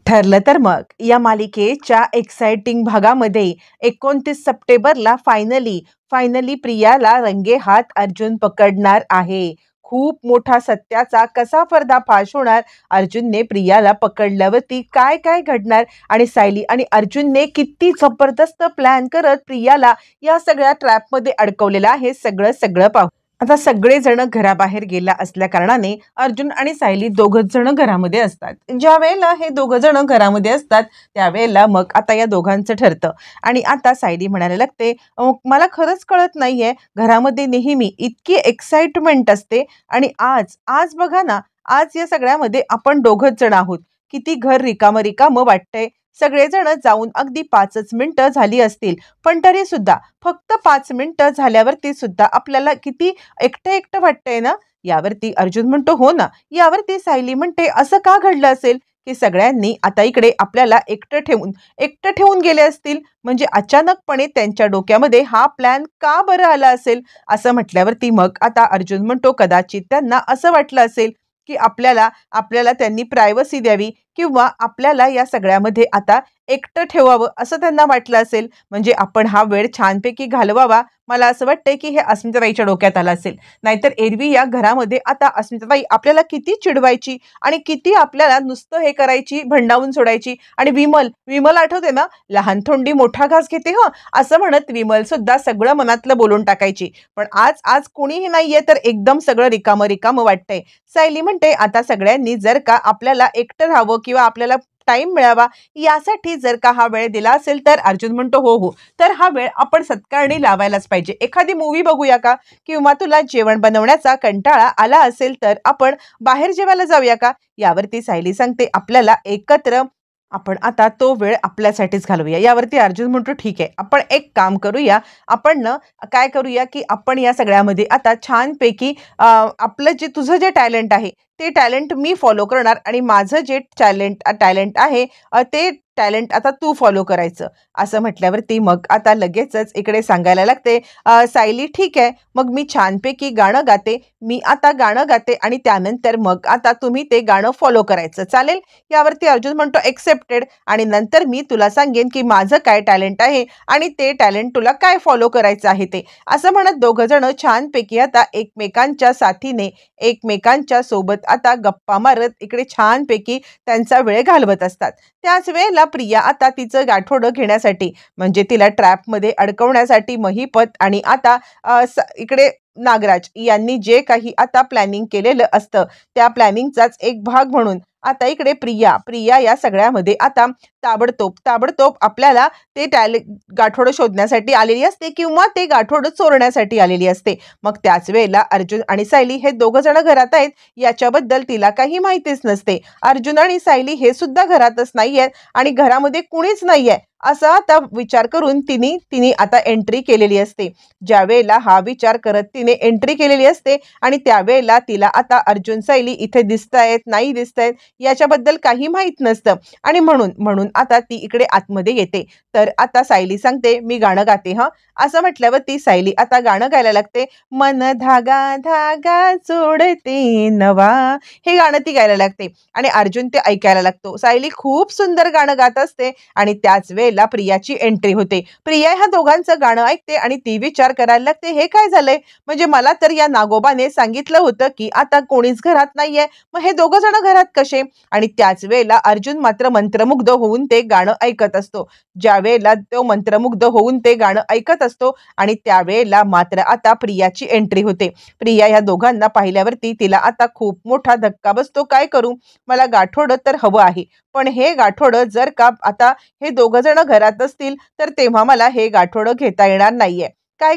ठरलं तर मग या मालिकेच्या एक्साइटिंग भागामध्ये 29 सप्टेंबरला फायनली प्रियाला रंगेहात अर्जुन पकडणार आहे. खूप मोठा सत्याचा कसा पर्दाफाश होणार, अर्जुनने प्रियाला पकडल्यावरती काय काय घडणार आणि सायली आणि अर्जुनने किती जबरदस्त प्लॅन करत प्रियाला या सगळ्या ट्रॅपमध्ये अडकवलेलं आहे, सगळं सगळं पाहू. आता सगळेजण घराबाहेर गेला असल्या कारणाने अर्जुन आणि सायली दोघच जण घरामध्ये असतात. ज्या वेळेला हे दोघं जण घरामध्ये असतात त्यावेळेला मग आता या दोघांचं ठरतं आणि आता सायली म्हणायला लागते, मला खरंच कळत नाहीये, घरामध्ये नेहमी इतकी एक्साइटमेंट असते आणि आज आज बघा ना, आज या सगळ्यामध्ये आपण दोघच जण आहोत. किती घर रिकामं रिकामं वाटतंय. सगळेजण जाऊन अगदी 5च मिनिटं झाली असतील, पण तरी सुद्धा फक्त 5 मिनिटं झाल्यावरती सुद्धा आपल्याला किती एकटं एकटं वाटतंय ना. यावरती अर्जुन म्हणतो, हो ना. यावरती सायली म्हणते, असं का घडलं असेल की सगळ्यांनी आता इकडे आपल्याला एकटं ठेवून गेले असतील, म्हणजे अचानकपणे त्यांच्या डोक्यामध्ये हा प्लॅन का बरं आला असेल. असं म्हटल्यावरती मग आता अर्जुन म्हणतो, कदाचित त्यांना असं वाटलं असेल की आपल्याला आपल्याला त्यांनी प्रायव्हसी द्यावी किंवा आपल्याला या सगळ्यामध्ये आता एकटं ठेवावं असं त्यांना वाटलं असेल, म्हणजे आपण हा वेळ छानपैकी घालवावा. मला असं वाटतंय की हे अस्मिताताईच्या डोक्यात आलं असेल. नाहीतर एरवी या घरामध्ये आता अस्मिताताई आपल्याला किती चिडवायची आणि किती आपल्याला नुसतं हे करायची, भंडावून सोडायची. आणि विमल आठवते ना, लहान थोंडी मोठा घास घेते हं, असं म्हणत विमल सुद्धा सगळं मनातलं बोलून टाकायची. पण आज आज कोणीही नाहीये तर एकदम सगळं रिकामं रिकामं वाटतंय. सायली म्हणते, आता सगळ्यांनी जर का आपल्याला एकटं राहावं किंवा आपल्याला टाइम मिळावा यासाठी जर का हा वेळ दिला असेल तर अर्जुन म्हणतो, हो हो, तर हा वेळ आपण सत्कारणी लावायलाच पाहिजे. एखादी मूवी बघूया का, किंवा तुला जेवण बनवण्याचा कंटाळा आला असेल तर आपण बाहेर जेवायला जाऊया का. यावरती सायली सांगते, आपल्याला एकत्र आपण आता तो वेळ आपल्यासाठीच घालवूया. यावरती अर्जुन म्हणतो, ठीक आहे, आपण एक काम करूया. आपण ना काय करूया की आपण या सगळ्यामध्ये आता छानपैकी आपलं जे तुझं जे टॅलेंट आहे ते टॅलेंट मी फॉलो करणार आणि माझं जे टॅलेंट आहे ते टॅलेंट आता तू फॉलो करायचं. असं म्हटल्यावरती मग आता लगेचच इकडे सांगायला लागते, सायली ठीक आहे, मग मी छानपैकी गाणं गाते. मी आता गाणं गाते आणि त्यानंतर मग आता तुम्ही ते गाणं फॉलो करायचं, चालेल. यावरती अर्जुन म्हणतो, एक्सेप्टेड. आणि नंतर मी तुला सांगेन की माझं काय टॅलेंट आहे आणि ते टॅलेंट तुला काय फॉलो करायचं आहे ते. असं म्हणत दोघं जण छानपैकी आता एकमेकांच्या साथीने एकमेकांच्या सोबत आता गप्पा मारत इकडे छानपैकी त्यांचा वेळ घालवत असतात. त्याच वेळेला प्रिया आता तिचं गाठोडं घेण्यासाठी, म्हणजे तिला ट्रॅपमध्ये अडकवण्यासाठी महिपत आणि आता इकडे नागराज यांनी जे काही आता प्लॅनिंग केलेलं असतं त्या प्लॅनिंगचाच एक भाग म्हणून आता इकडे प्रिया या सगळ्यामध्ये आता ताबडतोब आपल्याला ते गाठोडं शोधण्यासाठी आलेली असते किंवा ते गाठोडं चोरण्यासाठी आलेली असते. मग त्याच वेळेला अर्जुन आणि सायली हे दोघं जण घरात आहेत याच्याबद्दल तिला काही माहितीच नसते. अर्जुन आणि सायली हे सुद्धा घरातच नाहीयेत आणि घरामध्ये कुणीच नाहीये असा आता विचार करून तिने आता एंट्री केलेली असते. ज्या वेळेला हा विचार करत तिने एंट्री केलेली असते आणि त्यावेळेला तिला आता अर्जुन सायली इथे दिसतायत नाही दिसतायत याच्याबद्दल काही माहीत नसतं आणि म्हणून आता ती इकडे आतमध्ये येते. तर आता सायली सांगते, मी गाणं गाते हं. असं म्हटल्यावर ती सायली आता गाणं गायला लागते, मन धागा धागा जोडते नवा. हे गाणं ती गायला लागते आणि अर्जुन ते ऐकायला लागतो. सायली खूप सुंदर गाणं गात असते आणि त्याच वेळेला प्रियाची एंट्री होते. प्रिया ह्या दोघांचं गाणं ऐकते आणि ती विचार करायला लागते, हे काय झालंय, म्हणजे मला तर या नागोबाने सांगितलं होतं की आता कोणीच घरात नाहीये, मग हे दोघं जण घरात कसे. आणि त्याच वेळेला अर्जुन मात्र मंत्रमुग्ध होऊन ते गाणं ऐकत असतो. ज्या वेळेला तो मंत्रमुग्ध होऊन ते गाणं ऐकत असतो आणि त्यावेळेला मात्र आता प्रियाची एंट्री होते. प्रिया ह्या दोघांना पाहिल्यावरती तिला आता खूप मोठा धक्का बसतो. काय करू, मला गाठोडं तर हवं आहे, पण हे गाठोडं जर का आता हे दोघं जण घरात असतील तर तेव्हा मला हे गाठोडं घेता येणार नाहीये. काय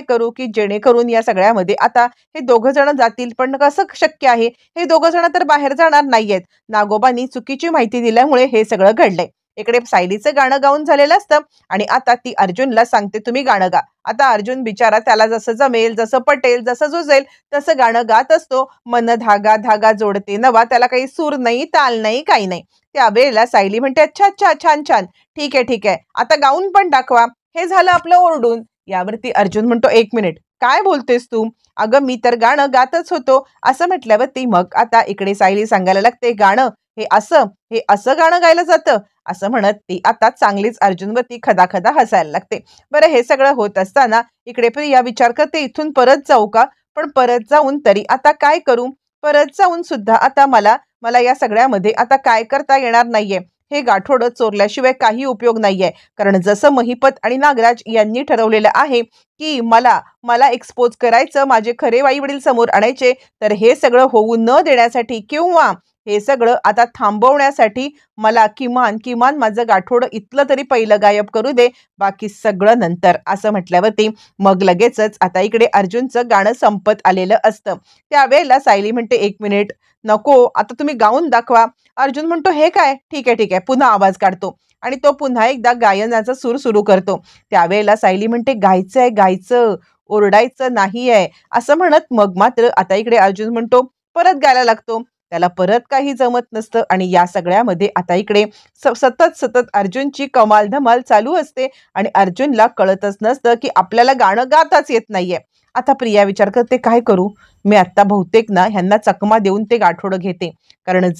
करू की जेणेकरून या सगळ्यामध्ये आता हे दोघं जण जातील, पण कसं शक्य आहे, हे दोघं जण तर बाहेर जाणार नाहीयेत. नागोबांनी चुकीची माहिती दिल्यामुळे हे सगळं घडलंय. इकडे सायलीचं गाणं गाऊन झालेलं असतं आणि आता ती अर्जुनला सांगते, तुम्ही गाणं गा. आता अर्जुन बिचारा त्याला जसं जमेल, जसं पटेल, जसं जुजेल तसं गाणं गात असतो. मन धागा धागा जोडते नवा. त्याला काही सूर नाही, ताल नाही, काही नाही. त्यावेळेला सायली म्हणते, अच्छा अच्छा, छान छान, ठीक आहे, आता गाऊन पण दाखवा. हे झालं आपलं ओरडून. यावरती अर्जुन म्हणतो, एक मिनिट, काय बोलतेस तू, अगं मी तर गाणं गातच होतो. असं म्हटल्यावरती मग आता इकडे सायली सांगायला लागते, गाणं हे असं गाणं गायलं जातं असं म्हणत ती आता चांगलीच अर्जुनवरती खदाखदा हसायला लागते. बरं, हे सगळं होत असताना इकडे प्रिया विचार करते, इथून परत जाऊ का? पण परत जाऊन तरी आता काय करू? परत जाऊन सुद्धा आता मला मला या सगळ्यामध्ये आता काय करता येणार नाहीये. हे गाठोडं चोरल्याशिवाय काही उपयोग नाहीये. कारण जसं महिपत आणि नागराज यांनी ठरवलेलं आहे की मला मला एक्सपोज करायचं, माझे खरे आई वडील समोर आणायचे, तर हे सगळं होऊ न देण्यासाठी किंवा हे सगळं आता थांबवण्यासाठी मला किमान किमान माझं गाठोडं इथलं तरी पहिलं गायब करू दे, बाकी सगळं नंतर, असं म्हटल्यावरती मग लगेचच आता इकडे अर्जुनचं गाणं संपत आलेलं असतं. त्यावेळेला सायली म्हणते, 1 मिनिट, नको, आता तुम्ही गाऊन दाखवा. अर्जुन म्हणतो, हे काय? ठीक आहे ठीक आहे, पुन्हा आवाज काढतो आणि तो पुन्हा एकदा गायनाचा सूर सुरू करतो. त्यावेळेला सायली म्हणते, गायचंय गायचं, ओरडायचं नाहीये, असं म्हणत मग मात्र आता इकडे अर्जुन म्हणतो, परत गायला लागतो. त्याला परत काही जमत नसतं आणि या सगळ्यामध्ये आता इकडे सतत सतत अर्जुनची कमाल धमाल चालू असते आणि अर्जुनला कळतच नसतं की आपल्याला गाणं गाताच येत नाहीये. आता प्रिया विचार करते, काय करू? मी आता बहुतेक ना ह्यांना चकमा देऊन ते गाठोडं घेते. कारण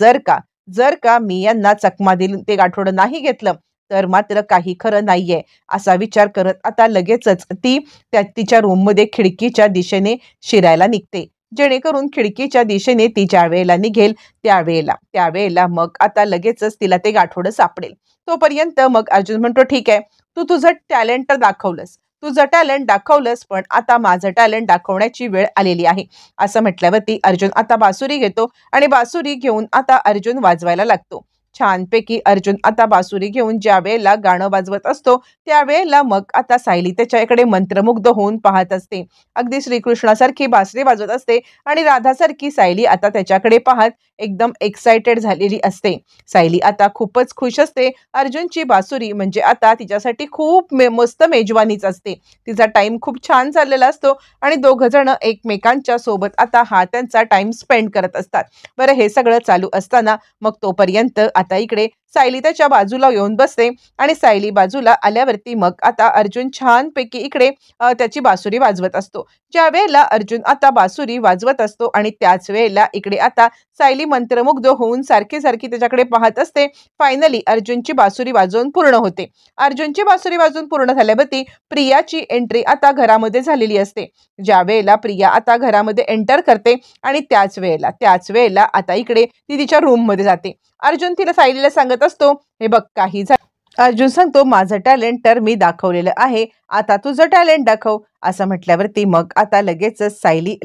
जर का मी यांना चकमा देऊन ते गाठोडं नाही घेतलं तर मात्र काही खरं नाहीये, असा विचार करत आता लगेचच ती तिच्या रूममध्ये खिडकीच्या दिशेने शिरायला निघते. जेणेकरून खिडकीच्या दिशेने ती ज्या वेळेला निघेल त्यावेळेला मग आता लगेचच तिला ते गाठोडं सापडेल. तोपर्यंत मग अर्जुन म्हणतो, ठीक आहे, तू तुझं टॅलेंट तर दाखवलंस, पण आता माझं टॅलेंट दाखवण्याची वेळ आलेली आहे, असं म्हटल्यावरती अर्जुन आता बासुरी घेतो आणि बासुरी घेऊन आता अर्जुन वाजवायला लागतो. छानपैकी अर्जुन आता बासुरी घेऊन ज्या वेळेला गाणं वाजवत असतो त्यावेळेला मग आता सायली त्याच्याकडे मंत्रमुग्ध होऊन पाहत असते. अगदी श्रीकृष्णासारखी बासरी वाजवत असते आणि राधासारखी सायली आता त्याच्याकडे पाहत एकदम एक्साइटेड झालेली असते. सायली आता खूपच खुश असते. अर्जुनची बासुरी म्हणजे आता तिच्यासाठी खूप मस्त मेजवानीच असते. तिचा टाइम खूप छान चाललेला असतो आणि दोघं जण एकमेकांच्या सोबत आता हा त्यांचा टाइम स्पेंड करत असतात. बरं, हे सगळं चालू असताना मग तोपर्यंत आता इकडे सायली त्याच्या बाजूला येऊन बसते आणि सायली बाजूला आल्यावरती मग आता अर्जुन छानपैकी इकडे त्याची बासुरी वाजवत असतो. ज्या वेळेला अर्जुन आता बासुरी वाजवत असतो आणि त्याच वेळेला इकडे आता सायली मंत्रमुग्ध होऊन सारखी सारखी त्याच्याकडे पाहत असते. फायनली अर्जुनची बासुरी वाजवून पूर्ण होते. अर्जुनची बासुरी वाजवून पूर्ण झाल्यावरती प्रियाची एंट्री आता घरामध्ये झालेली असते. ज्या वेळेला प्रिया आता घरामध्ये एंटर करते आणि त्याच वेळेला आता इकडे ती तिच्या रूम मध्ये जाते. अर्जुन तिला सायलीला सांगत असतो, हे बघ, काही झालं. अर्जुन सांगतो, माझं टॅलेंट तर मी दाखवलेलं आहे, आता तुझं टॅलेंट दाखव, असं म्हटल्यावरती मग आता लगेचच सायली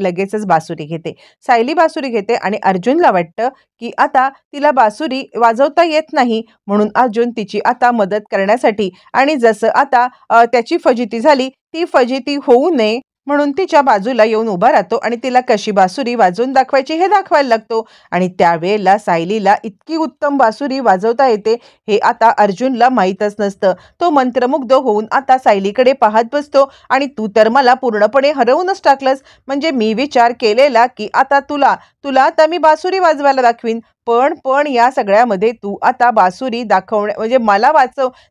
बासुरी घेते आणि अर्जुनला वाटतं की आता तिला बासुरी वाजवता येत नाही, म्हणून अर्जुन तिची आता मदत करण्यासाठी आणि जसं आता त्याची फजिती झाली ती फजिती होऊ नये म्हणून तिच्या बाजूला येऊन उभा राहतो आणि तिला कशी बासुरी वाजवून दाखवायची हे दाखवायला लागतो. आणि त्यावेळेला सायलीला इतकी उत्तम बासुरी वाजवता येते हे आता अर्जुनला माहीतच नसतं. तो मंत्रमुग्ध होऊन आता सायलीकडे पाहत बसतो आणि तू तर मला पूर्णपणे हरवूनच टाकलंस. म्हणजे मी विचार केलेला की आता तुला आता मी बासुरी वाजवायला दाखवीन, पण या सगळ्यामध्ये तू आता बासुरी म्हणजे मला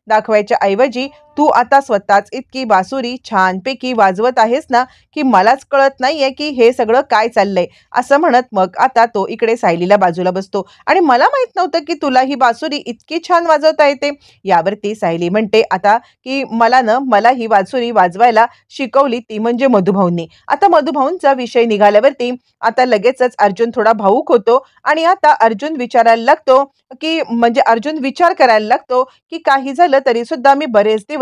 दाखवायच्या ऐवजी तू आता स्वतःच इतकी बासुरी छानपैकी वाजवत आहेस ना की मलाच कळत नाहीये की हे सगळं काय चाललंय, असं म्हणत मग आता तो इकडे सायलीला बाजूला बसतो. आणि मला माहित नव्हतं की तुला ही बासुरी इतकी छान वाजवता येते. यावरती सायली म्हणते आता की मला ही बासुरी वाजवायला शिकवली ती म्हणजे मधुभाऊंनी. आता मधुभाऊंचा विषय निघाल्यावरती आता लगेचच अर्जुन थोडा भावूक होतो आणि आता अर्जुन विचार करायला लागतो की काही झालं तरी सुद्धा मी बरेच दिवस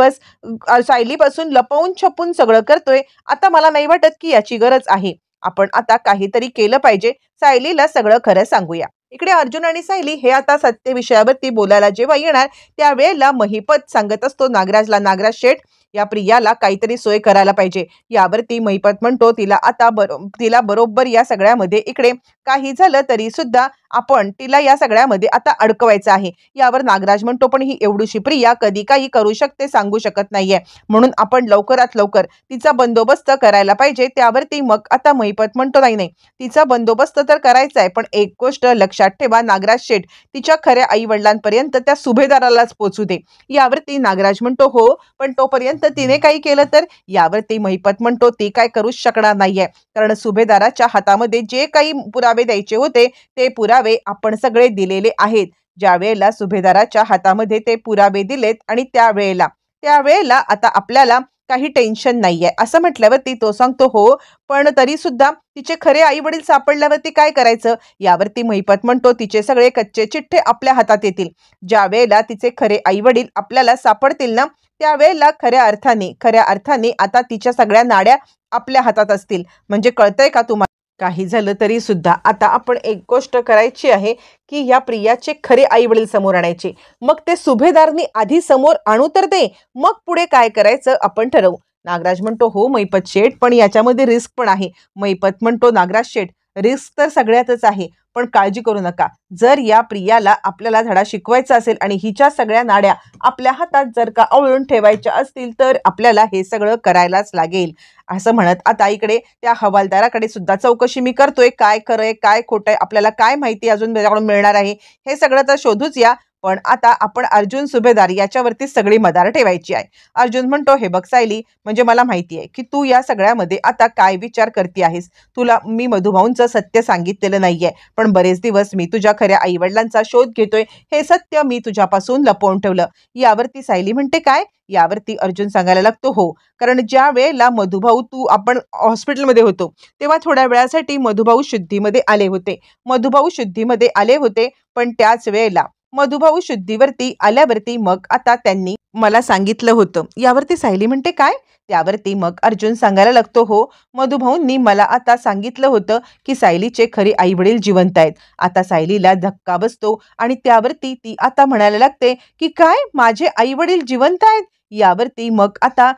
सायलीपासून लपवून छपून सगळं करतोय, आता मला नाही वाटत की याची गरज आहे, आपण आता काहीतरी केलं पाहिजे, सायलीला सगळं खरं सांगूया. इकडे अर्जुन आणि सायली हे आता सत्य विषयावरती बोलायला जेव्हा येणार त्यावेळेला महिपत सांगत असतो नागराजला, नागराज शेठ, या प्रियाला काहीतरी सोय करायला पाहिजे. यावरती महिपत म्हणतो तिला बरोबर या सगळ्यामध्ये इकडे काही झालं तरी सुद्धा आपण तिला या सगळ्यामध्ये आता अडकवायचं आहे. यावर नागराज म्हणतो, पण ही एवढीशी प्रिया कधी काही करू शकते सांगू शकत नाहीये, म्हणून आपण लवकरात लवकर तिचा बंदोबस्त करायला पाहिजे. त्यावरती मग आता महिपत म्हणतो, नाही, तिचा बंदोबस्त तर करायचा आहे, पण एक गोष्ट लक्षात ठेवा नागराज शेठ, तिच्या खऱ्या आई वडिलांपर्यंत त्या सुभेदारालाच पोचू दे. यावरती नागराज म्हणतो, हो, पण तोपर्यंत तिने काही केलं तर. यावरती महिपत म्हणतो, ती काय करूच शकणार नाहीये, कारण सुभेदाराच्या हातामध्ये जे काही पुरावे द्यायचे होते ते पुरावे पुरावे आपण सगळे दिलेले आहेत. ज्या वेळेला सुभेदाराच्या हातामध्ये ते पुरावे दिलेत आणि त्यावेळेला आता आपल्याला काही टेन्शन नाहीये असं म्हटल्यावरती तो सांगतो हो, पण तरी सुद्धा तिचे खरे आई वडील सापडल्यावरती काय करायचं? यावरती महिपत म्हणतो तिचे सगळे कच्चे चिठ्ठे आपल्या हातात येतील. ज्या वेळेला तिचे खरे आई वडील आपल्याला सापडतील ना, त्यावेळेला खऱ्या अर्थाने आता तिच्या सगळ्या नाड्या आपल्या हातात असतील. म्हणजे कळतंय का तुम्हाला? काही झालं तरी सुद्धा आता आपण एक गोष्ट करायची आहे की या प्रियाचे खरे आई वडील समोर आणायचे. मग ते सुभेदारनी आधी समोर आणू तर दे, मग पुढे काय करायचं आपण ठरवू. नागराज म्हणतो हो महिपत शेठ, पण याच्यामध्ये रिस्क पण आहे. महिपत म्हणतो नागराज शेठ, रिस्क तर सगळ्यातच आहे, पण काळजी करू नका. जर या प्रियाला आपल्याला धडा शिकवायचा असेल आणि हिच्या सगळ्या नाड्या आपल्या हातात जर का आवळून ठेवायच्या असतील तर आपल्याला हे सगळं करायलाच लागेल. असं म्हणत आता इकडे त्या हवालदाराकडे सुद्धा चौकशी मी करतोय, काय खरंय काय खोटंय, आपल्याला काय माहिती अजून त्याच्याकडून मिळणार आहे हे सगळं तर शोधूच या. पण आता आपण अर्जुन सुभेदार याच्यावरती सगळी मदार ठेवायची आहे. अर्जुन म्हणतो हे बघ सायली, म्हणजे मला माहिती आहे की तू या सगळ्यामध्ये आता काय विचार करते आहेस. तुला मी मधुभाऊंचं सत्य सांगितलेलं नाहीये, पण बरेच दिवस मी तुझ्या खऱ्या आई वडिलांचा शोध घेतोय, हे सत्य मी तुझ्यापासून लपवून ठेवलं. यावरती सायली म्हणते काय? यावरती अर्जुन सांगायला लागतो हो, कारण ज्या वेळेला मधुभाऊ आपण हॉस्पिटलमध्ये होतो तेव्हा थोड्या वेळासाठी मधुभाऊ शुद्धीमध्ये आले होते, पण त्याच वेळेला मधुभाऊ शुद्धीवरती आल्यावरती मग आता त्यांनी मला सांगितलं होतं. यावरती सायली म्हणते काय? त्यावरती मग अर्जुन सांगायला लागतो हो, मधुभाऊंनी मला आता सांगितलं होतं की सायलीचे खरे आई वडील जिवंत आहेत. आता सायलीला धक्का बसतो आणि त्यावरती ती आता म्हणायला लागते की काय माझे आई वडील जिवंत आहेत? यावरती मग आता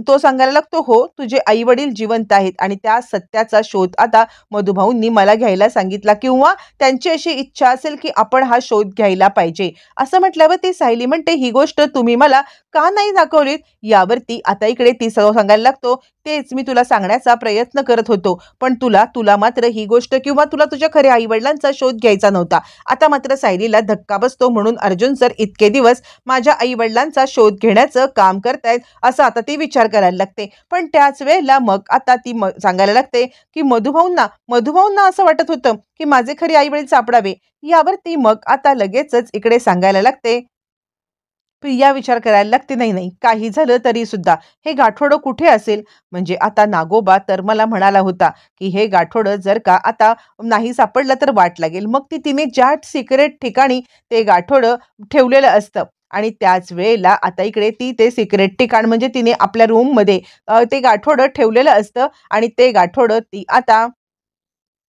तो सांगायला लागतो हो, तुझे आई वडील जिवंत आहेत आणि त्या सत्याचा शोध आता मधुभाऊंनी मला घ्यायला सांगितला, किंवा त्यांची अशी इच्छा असेल की आपण हा शोध घ्यायला पाहिजे. असं म्हटल्यावर ती सायली म्हणते ही गोष्ट तुम्ही मला का नाही दाखवलीत? यावरती आता इकडे ती सांगायला लागतो तेच मी तुला सांगण्याचा प्रयत्न करत होतो, पण तुला मात्र ही गोष्ट किंवा तुला तुझ्या खऱ्या आई वडिलांचा शोध घ्यायचा नव्हता. आता मात्र सायलीला धक्का बसतो, म्हणून अर्जुन सर इतके दिवस माझ्या आई वडिलांचा शोध घेण्याचं काम करतायत असं आता ती विचार करायला लागते. पण त्याच वेळेला मग आता ती सांगायला लागते की मधुभाऊंना असं वाटत होतं की माझे खरे आई वडील सापडावे. यावरती मग आता लगेचच इकडे सांगायला लागते प्रिया विचार करायला लागते नाही काही झालं तरी सुद्धा हे गाठोडं कुठे असेल. म्हणजे आता नागोबा तर मला म्हणाला होता की हे गाठोडं जर का आता नाही सापडलं तर वाट लागेल. मग तिने ज्या सिक्रेट ठिकाणी ते गाठोडं ठेवलेलं असतं आणि त्याच वेळेला आता इकडे ती ते सिक्रेट ठिकाण म्हणजे तिने आपल्या रूम मध्ये ते गाठोडं ठेवलेलं असतं आणि ते गाठोडं ती आता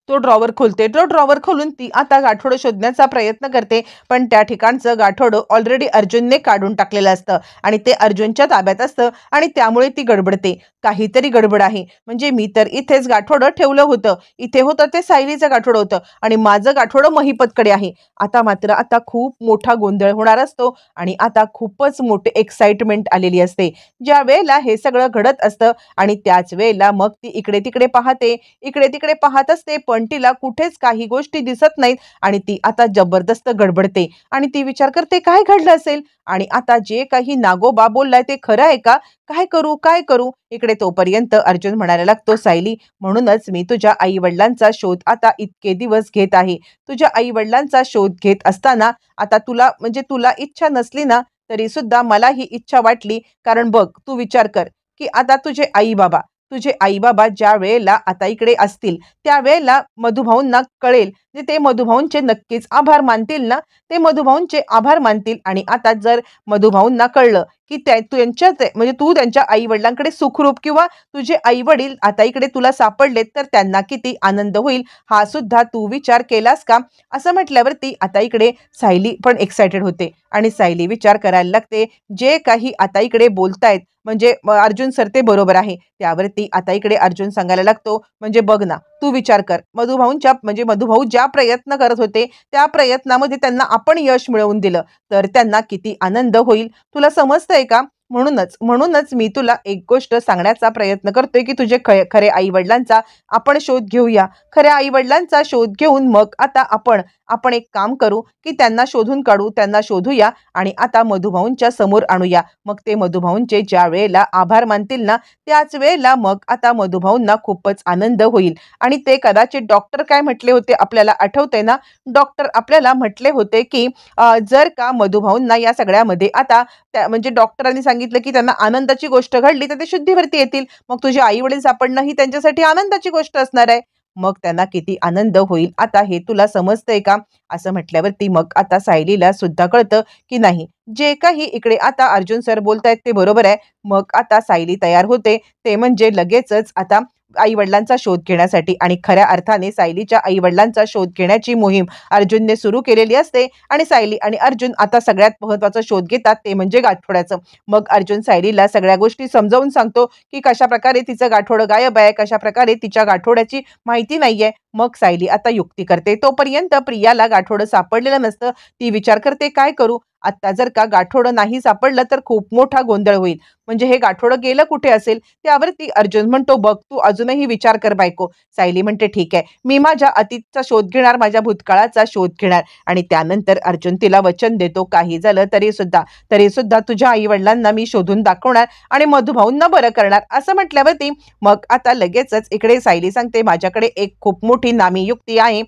तो ड्रॉवर खोलते. तो ड्रॉवर खोलून ती आता गाठोडं शोधण्याचा प्रयत्न करते, पण त्या ठिकाणचं गाठोडं ऑलरेडी अर्जुनने काढून टाकलेलं असतं आणि ते अर्जुनच्या ताब्यात असतं आणि त्यामुळे ती गडबडते. काहीतरी गडबड आहे, म्हणजे मी तर इथेच गाठोडं ठेवलं होतं, इथे होतं ते सायलीचं गाठोडं होतं आणि माझं गाठोडं महिपतकडे आहे. आता खूप मोठा गोंधळ होणार असतो आणि आता खूपच मोठी एक्साइटमेंट आलेली असते ज्या वेळेला हे सगळं घडत असतं. आणि त्याच वेळेला मग ती इकडे तिकडे पाहत असते, पण तिला कुठेच काही गोष्टी दिसत नाहीत आणि ती आता जबरदस्त गडबडते आणि ती विचार करते काय घडलं असेल आणि आता जे काही नागोबा बोललाय ते खरं आहे का? काय करू? इकडे तोपर्यंत अर्जुन म्हणायला लागतो सायली, म्हणूनच मी तुझ्या आई वडिलांचा शोध आता इतके दिवस घेत आहे. तुझ्या आई वडिलांचा शोध घेत असताना आता तुला इच्छा नसली ना तरी सुद्धा मला ही इच्छा वाटली, कारण बघ तू विचार कर की आता तुझे आई बाबा ज्या वेळेला आता इकडे असतील त्यावेळेला मधुभाऊंना कळेल, ते मधुभाऊंचे नक्कीच आभार मानतील ना, ते मधुभाऊंचे आभार मानतील. आणि आता जर मधुभाऊंना कळलं की म्हणजे तू त्यांच्या आई वडिलांकडे सुखरूप किंवा तुझे आई वडील आता इकडे तुला सापडलेत तर त्यांना किती आनंद होईल, हा सुद्धा तू विचार केलास का? असं म्हटल्यावरती आता इकडे सायली पण एक्साइटेड होते आणि सायली विचार करायला लागते जे काही आता इकडे बोलतायत म्हणजे अर्जुन सर ते बरोबर आहे. त्यावरती आता इकडे अर्जुन सांगायला लागतो म्हणजे बघ ना, तू विचार कर, मधुभाऊ ज्या प्रयत्न करत होते त्या प्रयत्नामध्ये त्यांना आपण यश मिळवून दिलं तर त्यांना किती आनंद होईल, तुला समजतंय का? म्हणूनच मी तुला एक गोष्ट सांगण्याचा प्रयत्न करतोय की तुझे खरे आई वडिलांचा आपण शोध घेऊया. खऱ्या आई वडिलांचा शोध घेऊन मग आता आपण एक काम करू की त्यांना शोधून काढू, त्यांना शोधूया आणि आता मधुभाऊंच्या समोर आणूया. मग ते मधुभाऊंचे ज्या वेळेला आभार मानतील ना, त्याच वेळेला मग आता मधुभाऊंना खूपच आनंद होईल. आणि ते कदाचित डॉक्टर काय म्हटले होते आपल्याला आठवतंय ना? डॉक्टर आपल्याला म्हटले होते की जर का मधुभाऊंना या सगळ्यामध्ये आता म्हणजे डॉक्टरांनी सांगितलं की त्यांना आनंदाची गोष्ट घडली तर ते शुद्धीवरती येतील. मग तुझे आई वडील सापडणं ही त्यांच्यासाठी आनंदाची गोष्ट असणार आहे. मग त्यांना किती आनंद होईल आता हे तुला समजतंय का? असं म्हटल्यावरती मग आता सायलीला सुद्धा कळतं की नाही, जे काही इकडे आता अर्जुन सर बोलतायत ते बरोबर आहे. मग आता सायली तयार होते, ते म्हणजे लगेचच आता आई वडिलांचा शोध घेण्यासाठी. आणि खऱ्या अर्थाने सायलीच्या आई वडिलांचा शोध घेण्याची मोहीम अर्जुनने सुरू केलेली असते. आणि सायली आणि अर्जुन आता सगळ्यात महत्त्वाचा शोध घेतात ते म्हणजे गाठोड्याचं. मग अर्जुन सायलीला सगळ्या गोष्टी समजावून सांगतो की कशा प्रकारे तिचं गाठोडं गायब आहे, कशा प्रकारे तिच्या गाठोड्याची माहिती नाहीये. मग सायली आता युक्ती करते. तोपर्यंत प्रियाला गाठोडं सापडलेलं नसतं. ती विचार करते काय करू? आता जर का गाठोडं नाही सापडलं तर खूप मोठा गोंधळ होईल. म्हणजे हे गाठोडं गेलं कुठे असेल? त्यावरती अर्जुन म्हणतो, बघ तू अजूनही विचार कर बायको. सायली म्हणते, ठीक आहे, मी माझ्या अतीतचा शोध घेणार, माझ्या भूतकाळाचा शोध घेणार. आणि त्यानंतर अर्जुन तिला वचन देतो, काही झालं तरी सुद्धा तुझ्या आई वडिलांना मी शोधून दाखवणार आणि मधुभाऊंना बरं करणार. असं म्हटल्यावरती मग आता लगेचच इकडे सायली सांगते, माझ्याकडे एक खूप मोठी नामी युक्ती आहे.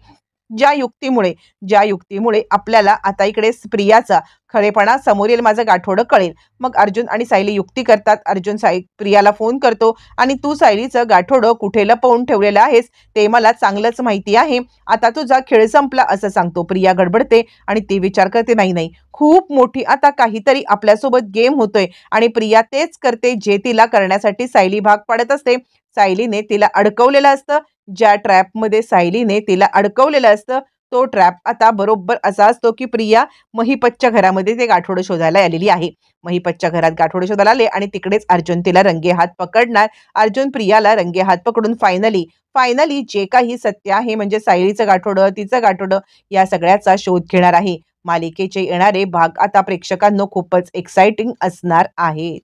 ज्या युक्तीमुळे ज्या युक्तीमुळे आपल्याला आता इकडे प्रियाचा खरेपणा समोर येईल, माझं गाठोडं कळेल. मग अर्जुन आणि सायली युक्ती करतात. अर्जुन प्रियाला फोन करतो आणि तू सायलीचं गाठोडं कुठे लपवून ठेवलेलं आहेस ते मला चांगलंच माहिती आहे. आता तुझा खेळ संपला असं सांगतो. प्रिया गडबडते आणि ती विचार करते, नाही नाही, खूप मोठी आता काहीतरी आपल्यासोबत गेम होतोय. आणि प्रिया तेच करते जे तिला करण्यासाठी सायली भाग पाडत असते. सायलीने तिला अडकवलेलं असतं. ज्या ट्रॅपमध्ये सायलीने तिला अडकवलेलं असतं तो ट्रॅप आता बरोबर असा असतो की प्रिया महिपतच्या घरामध्ये ते गाठोडं शोधायला आलेली आहे. महिपतच्या घरात गाठोडं शोधायला आले आणि तिकडेच अर्जुन तिला रंगेहात पकडणार. अर्जुन प्रियाला रंगेहात पकडून फायनली जे काही सत्य आहे म्हणजे सायलीचं गाठोडं, तिचं गाठोडं, या सगळ्याचा शोध घेणार आहे. मालिकेचे येणारे भाग आता प्रेक्षकांना खूपच एक्साइटिंग असणार आहेत.